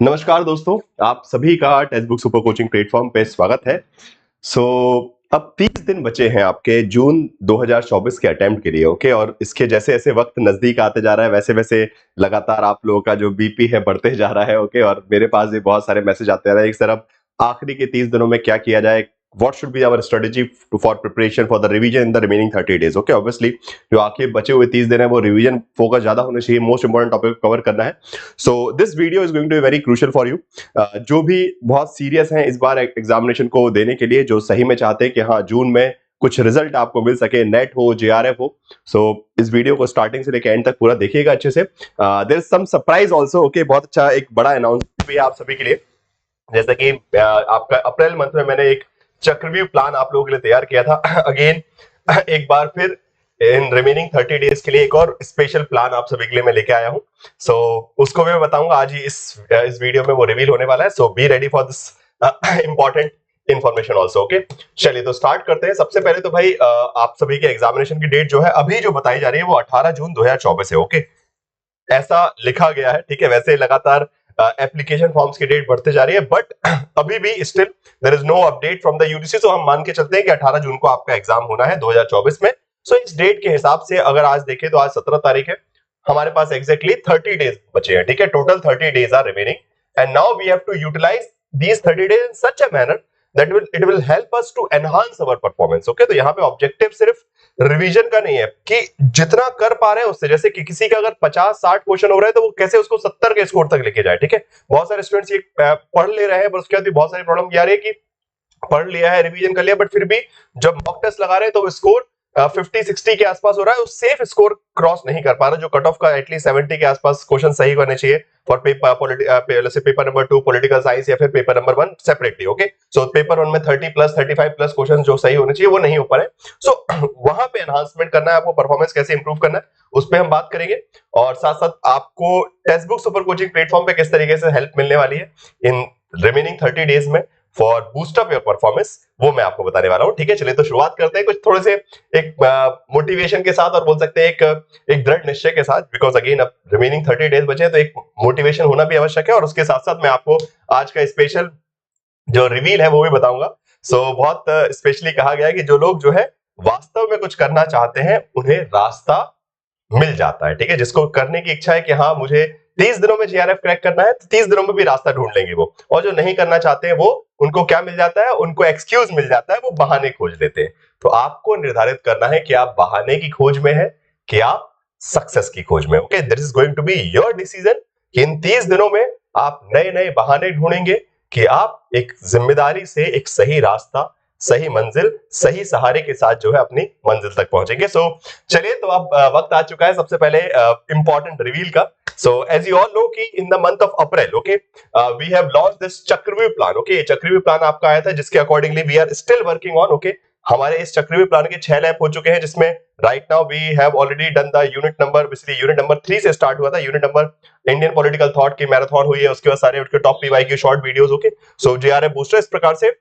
नमस्कार दोस्तों, आप सभी का text book super coaching platform पे स्वागत है। सो अब 30 दिन बचे हैं आपके जून 2024 के अटेम्प्ट के लिए, ओके। और इसके जैसे जैसे वक्त नजदीक आते जा रहा है वैसे वैसे लगातार आप लोगों का जो बीपी है बढ़ते जा रहा है, ओके। और मेरे पास भी बहुत सारे मैसेज आते रहे एक तरफ आखिरी के 30 दिनों में क्या किया जाए, what should be our strategy for preparation for the revision in the remaining 30 days, okay. Obviously जो आखिर बचे हुए 30 दिन है वो रिवीजन फोकस ज्यादा होना चाहिए, मोस्ट इंपॉर्टेंट टॉपिक कवर करना है। So this video is going to be very crucial for you. जो भी बहुत सीरियस हैं इस बार एग्जामिनेशन को देने के लिए, जो सही में चाहते हैं कि हाँ जून में कुछ रिजल्ट आपको मिल सके, नेट हो जेआरएफ हो, सो इस वीडियो को स्टार्टिंग से लेकर एंड तक पूरा देखिएगा अच्छे से। There is some surprise also, okay. बहुत अच्छा एक बड़ा अनाउंसमेंट भी है आप सभी के लिए। जैसे कि आपका अप्रैल मंथ में मैंने एक चक्रव्यूह प्लान आप लोगों के लिए तैयार किया था। अगेन एक बार फिर इन रिमेनिंग 30 डेज के लिए एक और स्पेशल प्लान आप सभी के लिए मैं लेके आया हूं। सो उसको भी मैं बताऊंगा आज ही इस वीडियो में, वो रिवील होने वाला है। So be ready for this important information also, okay. चलिए तो स्टार्ट करते हैं। सबसे पहले तो भाई आप सभी के एग्जामिनेशन की डेट जो है अभी जो बताई जा रही है वो 18 जून 2024 है, ओके। ऐसा लिखा गया है, ठीक है। वैसे लगातार एप्लीकेशन फॉर्म्स की डेट बढ़ते जा रही है, बट अभी भी still there is no update from the UGC. तो हम मान के चलते हैं कि 18 जून को आपका एग्जाम होना है 2024 में। सो इस डेट के हिसाब से अगर आज देखें तो आज 17 तारीख है, हमारे पास एग्जैक्टली 30 डेज बचे हैं, ठीक है। Total 30 days are remaining and now we have to utilise these 30 days in such a manner that it will help us to enhance our performance, okay. तो यहाँ पे ऑब्जेक्टिव सिर्फ रिवीजन का नहीं है कि जितना कर पा रहे हैं उससे, जैसे कि किसी का अगर 50-60 क्वेश्चन हो रहे हैं तो वो कैसे उसको 70 के स्कोर तक लेके जाए, ठीक है। बहुत सारे स्टूडेंट्स ये पढ़ ले रहे हैं, पर उसके बाद भी बहुत सारी प्रॉब्लम ये आ रही है कि पढ़ लिया है, रिवीजन कर लिया, बट फिर भी जब मॉक टेस्ट लगा रहे हैं तो स्कोर 50-60 के आसपास हो रहा है, सेफ स्कोर क्रॉस नहीं कर पा रहा। जो कट ऑफ का एटलीस्ट 70 के आसपास क्वेश्चन सही होने चाहिए for paper number 2 political science या फिर paper number 1 separately, okay. So paper 1 में 30+ 35+ क्वेश्चन जो सही होने चाहिए वो नहीं हो पा रहे। सो वहां पे एनहांसमेंट करना है आपको, परफॉर्मेंस कैसे इंप्रूव करना है उस पर हम बात करेंगे। और साथ साथ आपको text book super coaching platform पे किस तरीके से हेल्प मिलने वाली है इन रिमेनिंग 30 डेज में for boost up your performance, वो मैं आपको बताने वाला हूं, ठीक है। चलिए तो शुरुआत करते हैं कुछ थोड़े से एक मोटिवेशन के साथ, और बोल सकते हैं एक दृढ़ निश्चय के साथ, बिकॉज अगेन अब रिमेनिंग 30 डेज बचे हैं तो एक मोटिवेशन होना भी आवश्यक है। और उसके साथ साथ मैं आपको आज का स्पेशल जो रिवील है वो भी बताऊंगा। सो बहुत स्पेशली कहा गया है कि जो लोग जो है वास्तव में कुछ करना चाहते हैं उन्हें रास्ता मिल जाता है, ठीक है। जिसको करने की इच्छा है कि हाँ मुझे 30 दिनों में जीआरएफ क्रैक करना है, तो 30 दिनों में भी रास्ता ढूंढ लेंगे वो। और जो नहीं करना चाहते हैं वो, उनको क्या मिल जाता है, उनको एक्सक्यूज मिल जाता है, वो बहाने खोज लेते हैं। तो आपको निर्धारित करना है कि आप बहाने की खोज में है कि आप सक्सेस की खोज में, okay. This is going to be your decision कि इन 30 दिनों में आप नए नए बहाने ढूंढेंगे कि आप एक जिम्मेदारी से एक सही रास्ता, सही मंजिल, सही सहारे के साथ जो है अपनी मंजिल तक पहुंचेंगे। सो चलिए तो अब वक्त आ चुका है सबसे पहले इंपॉर्टेंट रिवील का। So as you all know कि in the month of April, okay, we have launch this Chakravyuh plan, okay. ये चक्रव्यूह प्लान आपका आया था जिसके accordingly we are still working on, okay. हमारे इस चक्रव्यूह प्लान के 6 लैब हो चुके हैं, जिसमें right now we have already done the unit number, basically unit number 3 से स्टार्ट हुआ था। Unit number Indian political thought की मैराथन हुई है, उसके बाद सारे उसके टॉप पीवाई की short videos, okay. So JRF booster, इस प्रकार से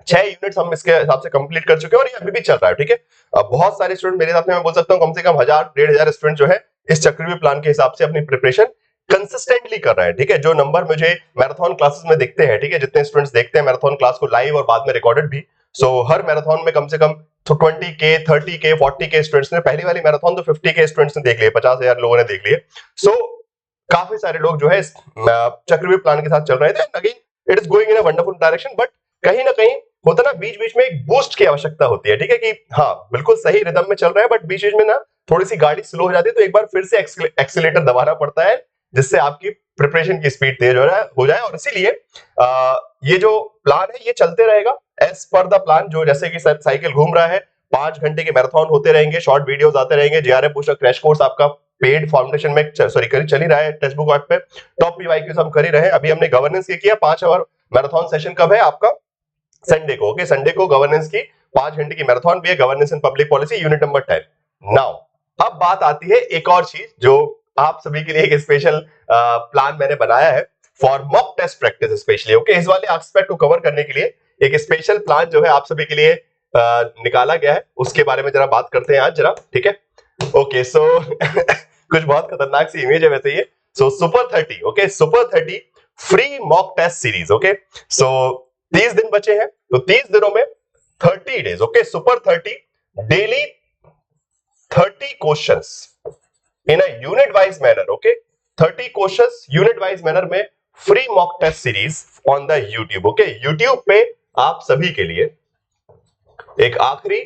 6 यूनिट्स हम इसके हिसाब से कंप्लीट कर चुके हैं और ये अभी भी चल रहा है, ठीक है। बहुत सारे स्टूडेंट मेरे साथ में, मैं बोल सकता हूं कम से कम 1000-1500 स्टूडेंट जो है इस चक्रव्यूह प्लान के हिसाब से अपनी प्रिपरेशन कंसिस्टेंटली कर रहे हैं, ठीक है। जो नंबर मुझे मैराथन क्लासेस में दिखते हैं, ठीक है, जितने स्टूडेंट्स देखते हैं मैराथन क्लास को लाइव और बाद में रिकॉर्डेड भी, सो हर मैराथन में कम से कम 20K 30K 40K स्टूडेंट्स ने, पहली वाली मैराथन तो 50K स्टूडेंट्स ने देख लिए, 50,000 लोगों ने देख लिए। सो काफी सारे लोग जो है इस चक्रव्यूह प्लान के साथ चल रहे थे। Again it is going in a wonderful direction, but कहीं ना कहीं होता ना बीच बीच में एक बूस्ट की आवश्यकता होती है, ठीक है। कि हाँ बिल्कुल सही रिदम में चल रहा है, बट बीच बीच में ना थोड़ी सी गाड़ी स्लो हो जाती है, तो एक बार फिर से एक्सीलेटर दबाना पड़ता है, जिससे आपकी प्रिपरेशन की स्पीड तेज हो जाए। और इसीलिए ये जो प्लान है ये चलते रहेगा एज पर द प्लान। जो जैसे कि साइकिल घूम रहा है, 5 घंटे के मैराथन होते रहेंगे, शॉर्ट वीडियोस आते रहेंगे, जेआरएफ बूस्टर क्रैश कोर्स आपका पेड फाउंडेशन में चल ही रहा है, टेक्स्ट बुक ऐप पे टॉप पीवाईक्यूज हम कर ही रहे हैं। अभी हमने गवर्नेंस के किया 5 आवर मैराथन सेशन कब है आपका, संडे को, ओके। संडे को गवर्नेंस की 5 घंटे की मैराथन भी है, governance in public policy unit number 10। Now अब बात आती है एक और चीज जो आप सभी के लिए एक स्पेशल प्लान मैंने बनाया है for mock test practice specially, okay. इस वाले एस्पेक्ट को कवर करने के लिए एक स्पेशल प्लान जो है आप सभी के लिए निकाला गया है, उसके बारे में जरा बात करते हैं आज जरा, ठीक है। ओके, सो कुछ बहुत खतरनाक सी इमेज है वैसे ये। So super 30, okay, super 30 free mock test series. Okay, so 30 दिन बचे हैं, तो 30 दिनों में 30 days, okay, super 30 daily 30 questions in a unit wise manner. Okay, 30 questions unit wise manner में free mock test series on the YouTube. Okay, YouTube पे आप सभी के लिए एक आखिरी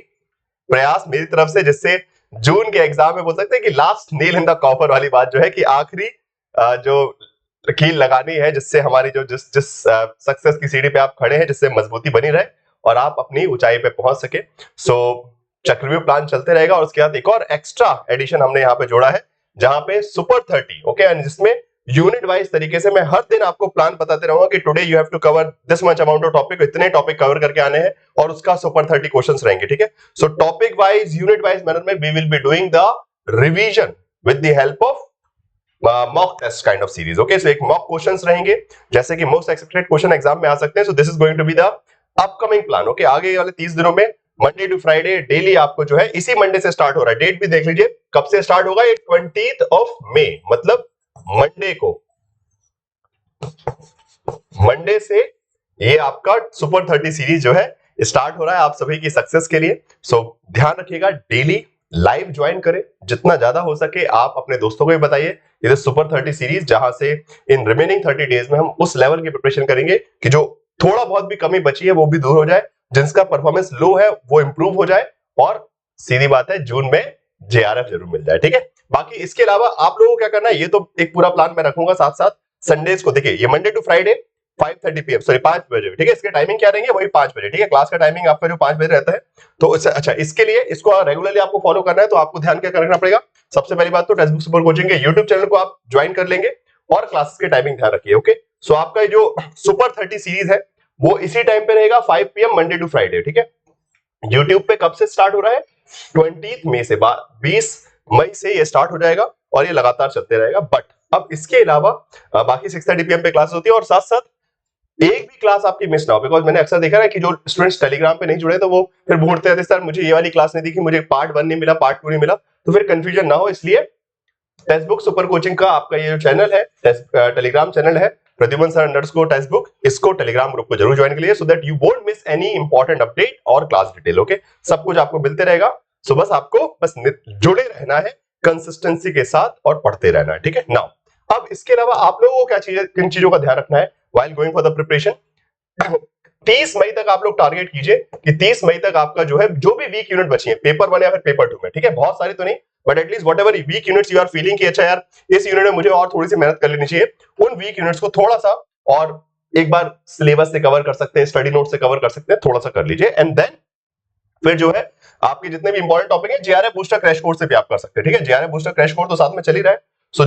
प्रयास मेरी तरफ से, जिससे जून के एग्जाम में बोल सकते हैं कि last nail in the copper वाली बात जो है, कि आखिरी जो कील लगानी है, जिससे हमारी जो जिस सक्सेस की सीढ़ी पे आप खड़े हैं, जिससे मजबूती बनी रहे और आप अपनी ऊंचाई पे पहुंच सके। सो चक्रव्यूह प्लान चलते रहेगा, और उसके बाद एक और एक्स्ट्रा एडिशन हमने यहाँ पे जोड़ा है, जहां पे सुपर 30, ओके, जिसमें यूनिट वाइज तरीके से मैं हर दिन आपको प्लान बताते रहूंगा कि today you have to cover this much amount of topic, इतने टॉपिक कवर करके आने हैं, और उसका सुपर 30 क्वेश्चंस रहेंगे। ठीक है, so topic wise unit wise manner में we will be doing the revision with the help of mock test kind of series. Okay, so एक मॉक क्वेश्चंस रहेंगे, जैसे कि मोस्ट एक्सपेक्टेड क्वेश्चन एग्जाम में आ सकते हैं। So this is going to be the upcoming plan. Okay, आगे वाले 30 दिनों में मंडे टू फ्राइडे डेली आपको जो है, इसी मंडे से स्टार्ट हो रहा है, डेट भी देख लीजिए कब से स्टार्ट होगा, ये 20th ऑफ मई, मतलब मंडे को, मंडे से ये आपका सुपर 30 सीरीज जो है स्टार्ट हो रहा है आप सभी की सक्सेस के लिए। सो ध्यान रखिएगा, डेली लाइव ज्वाइन करें, जितना ज्यादा हो सके आप अपने दोस्तों को भी बताइए ये सुपर 30 सीरीज, जहां से इन रिमेनिंग 30 डेज में हम उस लेवल की प्रिपरेशन करेंगे कि जो थोड़ा बहुत भी कमी बची है वो भी दूर हो जाए, जिनका परफॉर्मेंस लो है वो इंप्रूव हो जाए, और सीधी बात है जून में जेआरएफ जरूर मिल जाए। ठीक है, बाकी इसके अलावा आप लोगों को क्या करना है, ये तो एक पूरा प्लान मैं रखूंगा, साथ साथ संडेज को देखिए, ये Monday to Friday 5:30 PM, sorry 5 बजे, ठीक है, इसके टाइमिंग क्या रहेंगे, वही 5 बजे। ठीक है, क्लास का टाइमिंग आपका जो 5 बजे रहता है, तो अच्छा, इसके लिए इसको रेगुलरली आपको फॉलो करना है, तो आपको ध्यान क्या रखना पड़ेगा, सबसे पहली बात तो टेक्स्ट सुपर कोचिंग के यूट्यूब चैनल को आप ज्वाइन कर लेंगे, और क्लासेस के टाइमिंग ध्यान रखिए। ओके, सो आपका जो सुपर 30 सीरीज है वो इसी टाइम पे रहेगा, 5 PM मंडे टू फ्राइडे। ठीक है, यूट्यूब पे कब से स्टार्ट हो रहा है, 20 मई से, 20 मई से ये स्टार्ट हो जाएगा, और ये लगातार चलते रहेगा। बट अब इसके अलावा बाकी 6:30 PM पे क्लास होती है, और साथ साथ एक भी क्लास आपकी मिस ना हो, बिकॉज मैंने अक्सर देखा है कि जो स्टूडेंट्स टेलीग्राम पे नहीं जुड़े, तो वो फिर ढूंढते रहते, सर मुझे ये वाली क्लास नहीं दिखी, मुझे पार्ट 1 नहीं मिला, पार्ट 2 नहीं मिला, तो फिर कंफ्यूजन ना हो, इसलिए टेक्स्ट सुपर कोचिंग का आपका ये जो चैनल है, टेलीग्राम चैनल है, Pradyuman sir underscore text book, इसको टेलीग्राम ग्रुप को जरूर ज्वाइन कर लीजिए, so that you won't miss any important update और क्लास डिटेल। ओके, सब कुछ आपको मिलते रहेगा, सो बस आपको जुड़े रहना है कंसिस्टेंसी के साथ, और पढ़ते रहना है। ठीक है, नाउ अब इसके अलावा आप लोगों को क्या चीजें, किन चीजों का ध्यान रखना है while going for the preparation. 30 मई तक आप लोग टारगेट कीजिए कि 30 मई तक आपका जो है, जो भी वीक यूनिट बची है पेपर 1 या फिर पेपर 2 में, ठीक है, बहुत सारी तो नहीं, but at least whatever week units you are feeling कि अच्छा यार इस यूनिट में मुझे और थोड़ी सी मेहनत कर लेनी चाहिए, उन वीक यूनिट्स को थोड़ा सा और एक बार सिलेबस से कवर कर सकते हैं, स्टडी नोट से कवर कर सकते हैं, थोड़ा सा कर लीजिए, एंड देन फिर जो है आपके जितने भी इंपॉर्टेंट टॉपिक है, जेआरएफ बूस्टर क्रैश कोर्स से भी आप कर सकते हैं। ठीक है, जेआरएफ बूस्टर क्रैश कोर्स तो साथ में चल ही रहा है, सो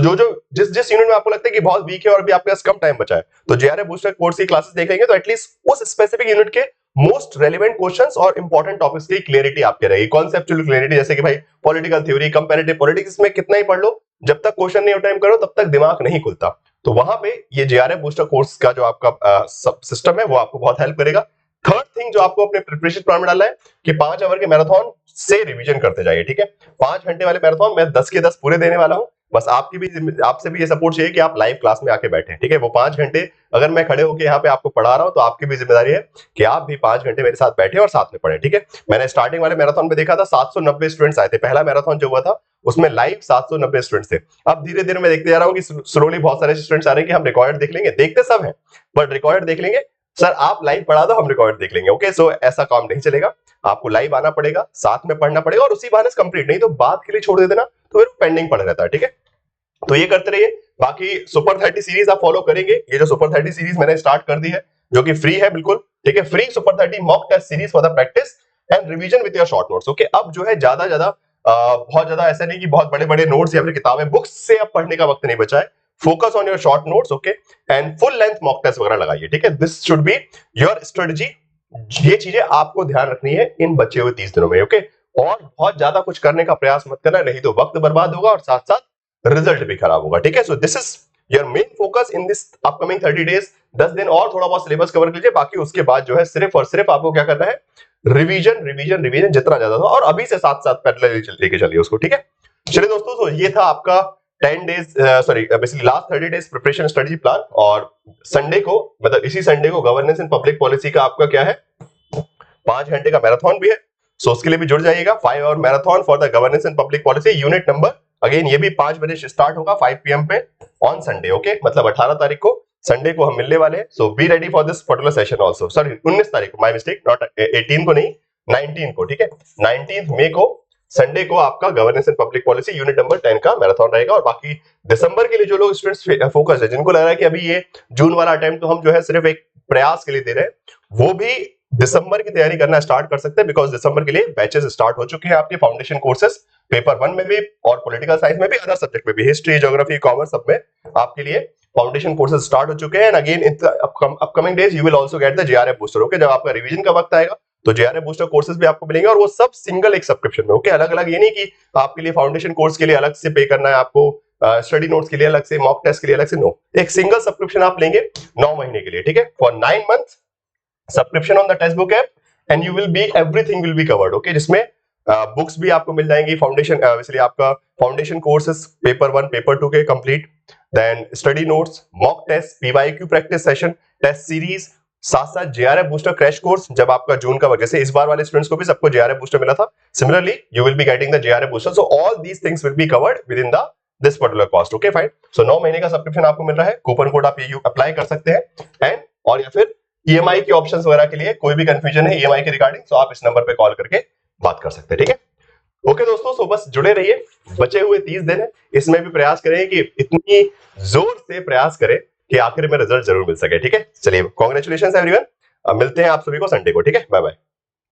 जिस यूनिट में आपको लगता है कि बहुत वीक है और भी आपके पास कम टाइम बचा है, तो जेआरएफ बूस्टर कोर्स की क्लासेस देख लेंगे, तो एटलीस्ट उस स्पेसिफिक यूनिट के मोस्ट रेलेवेंट क्वेश्चंस और इंपॉर्टेंट टॉपिक्स की क्लियरिटी आपके रहेगी, कॉन्सेप्चुअल क्लियरिटी, जैसे कि भाई पॉलिटिकल थ्योरी, कंपैरेटिव पॉलिटिक्स में कितना ही पढ़ लो, जब तक क्वेश्चन नहीं अटेम्प्ट करो तब तक दिमाग नहीं खुलता, तो वहां पे ये जेआरएफ बूस्टर कोर्स का जो आपका सिस्टम है वो आपको बहुत हेल्प करेगा। थर्ड थिंग जो आपको अपने प्रिपरेशन प्लान में डालना है कि 5 आवर के मैराथन से रिवीजन करते जाइए। ठीक है, 5 घंटे वाले मैराथन मैं 10 के 10 पूरे देने वाला हूं, बस आपसे भी ये सपोर्ट चाहिए कि आप लाइव क्लास में आके बैठे। ठीक है, वो 5 घंटे अगर मैं खड़े होकर यहाँ पे आपको पढ़ा रहा हूं, तो आपकी भी जिम्मेदारी है कि आप भी 5 घंटे मेरे साथ बैठे और साथ में पढ़े। ठीक है, मैंने स्टार्टिंग वाले मैराथन में देखा था 790 स्टूडेंट्स आए थे, पहला मैराथन जो हुआ था उसमें लाइव 790 स्टूडेंट्स थे। अब धीरे धीरे मैं देखते जा रहा हूँ कि स्लोली बहुत सारे स्टूडेंट्स आ रहे हैं कि हम रिकॉर्ड देख लेंगे, देखते सब है बट रिकॉर्ड देख लेंगे, सर आप लाइव पढ़ा दो हम रिकॉर्ड देख लेंगे। ओके, सो ऐसा काम नहीं चलेगा, आपको लाइव आना पड़ेगा, साथ में पढ़ना पड़ेगा, और उसी बहाने कंप्लीट, नहीं तो बात के लिए छोड़ देना तो फिर पेंडिंग पड़ रहता है। ठीक है, तो ये करते रहिए। बाकी सुपर 30 सीरीज आप फॉलो करेंगे, ये जो सुपर 30 सीरीज मैंने स्टार्ट कर दी है जो कि फ्री है बिल्कुल, ठीक है, free super 30 mock test series for the practice and revision with your short notes. Okay, अब जो है बहुत ज्यादा ऐसा नहीं कि बहुत बड़े बड़े नोट्स या फिर किताबें बुक्स से अब पढ़ने का वक्त नहीं बचा है, focus on your short notes, okay, and full length mock test वगैरह लगाइए। ठीक है, this should be your strategy, ये चीजें आपको ध्यान रखनी है इन बचे हुए 30 दिनों में। ओके, और बहुत ज्यादा कुछ करने का प्रयास मत करना, नहीं तो वक्त बर्बाद होगा और साथ साथ रिजल्ट भी खराब होगा। ठीक है, so this is your main focus in this upcoming 30 days. 10 दिन और थोड़ा बहुत सिलेबस कवर कीजिए, बाकी उसके बाद जो है सिर्फ और सिर्फ आपको क्या करना है, रिवीजन रिवीजन रिवीजन जितना ज्यादा था, और अभी से साथ साथ पैरेलल लेके चलिए उसको। ठीक है, चलिए दोस्तों, तो ये था आपका 10 days sorry basically last 30 days preparation strategy plan, और संडे को मतलब इसी संडे को गवर्नेंस एंड पब्लिक पॉलिसी का आपका क्या है 5 घंटे का मैराथन भी है। सो उसके लिए भी जुड़ जाइएगा। 5 hour marathon for the governance and public policy, unit number again ये भी 5 बजे स्टार्ट होगा 5 PM पे ऑन संडे। ओके, मतलब 18 तारीख को संडे को हम मिलने वाले हैं। So be ready for this particular session also. Sorry 19 तारीख को, माय मिस्टेक, नॉट 18 को नहीं, 19 को, ठीक है, 19 मई को संडे को आपका governance and public policy unit number 10 का मैराथन रहेगा। और बाकी दिसंबर के लिए जो लोग स्टूडेंट्स फोकस है, जिनको लग रहा है कि अभी ये जून वाला अटेम्प्ट तो हम जो है सिर्फ एक प्रयास के लिए दे रहे हैं, वो भी दिसंबर की तैयारी करना स्टार्ट कर सकते हैं, बिकॉज दिसंबर के लिए बैचेस स्टार्ट हो चुके हैं आपके फाउंडेशन कोर्सेज पेपर 1 में भी और पॉलिटिकल साइंस में भी, अदर सब्जेक्ट में भी, हिस्ट्री, ज्योग्राफी, कॉमर्स, सब में आपके लिए फाउंडेशन कोर्सेज स्टार्ट हो चुके हैं। And again in upcoming days you will also get the JRF booster. Okay, जब आपका रिवीजन का वक्त आएगा तो जेआरएफ बूस्टर कोर्सेज भी आपको मिलेंगे, और वो सब सिंगल एक सब्सक्रिप्शन में। ओके, अलग अलग ये नहीं कि आपके लिए फाउंडेशन कोर्स के लिए अलग से पे करना है, आपको स्टडी नोट्स के लिए अलग से, मॉक टेस्ट के लिए अलग से, नो, एक सिंगल सब्सक्रिप्शन आप लेंगे 9 महीने के लिए, ठीक है, for 9 month subscription on the text book app, and you will B everything will be covered. Okay, जिसमें बुक्स भी आपको मिल जाएंगी, फाउंडेशन इसलिए आपका फाउंडेशन कोर्सेज पेपर 1 पेपर 2 के complete, then study notes, mock test, PYQ practice session, test series, साथ साथ JRF booster crash course. जब आपका जून का वक्त, जैसे इस बार वाले स्टूडेंट्स को भी सबको जेआरएफ बूस्टर मिला था, similarly you will be getting the JRF booster. So all these things will be covered with in the this particular cost. Okay fine, so 9 महीने का सब्सक्रिप्शन आपको मिल रहा है, कूपन कोड आप ये अप्लाई कर सकते हैं, एंड और या फिर ईएमआई के ऑप्शंस वगैरह के लिए कोई भी कंफ्यूजन है ईएमआई के रिगार्डिंग, तो आप इस नंबर पे कॉल करके बात कर सकते हैं, ठीक है। ओके दोस्तों, सो बस जुड़े रहिए, बचे हुए 30 दिन है, इसमें भी प्रयास करें कि इतनी जोर से प्रयास करें कि आखिर में रिजल्ट जरूर मिल सके, ठीक है। चलिए, कांग्रेचुलेशंस एवरीवन, मिलते हैं आप सभी को संडे को, ठीक है, बाय बाय।